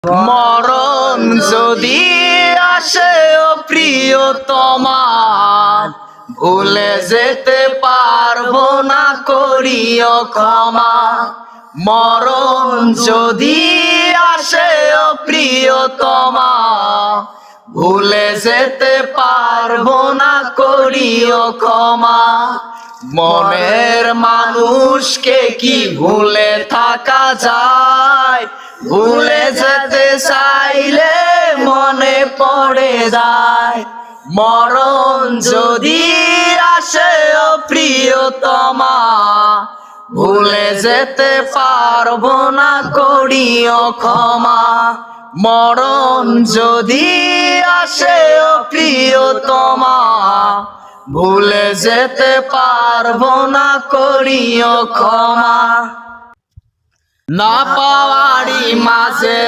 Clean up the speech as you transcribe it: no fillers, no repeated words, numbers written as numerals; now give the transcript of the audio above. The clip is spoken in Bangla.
মরণ যদি আসে ও প্রিয়তমা, ভুলে যেতে পারবো না করিও ক্ষমা। মরণ যদি আসে ও প্রিয়তমা, ভুলে যেতে পারবো না করিও ক্ষমা। মনের মানুষকে কি ভুলে থাকা যায়? ভুলে যেতে চাইলে মনে পড়ে যায়। মরণ যদি আসে ও প্রিয়তমা, ভুলে যেতে পারবো না করিও ক্ষমা। মরণ যদি আসে ও প্রিয়তমা, ভুলে যেতে পারবো না করিও ক্ষমা। না পাওয়ারই মাঝে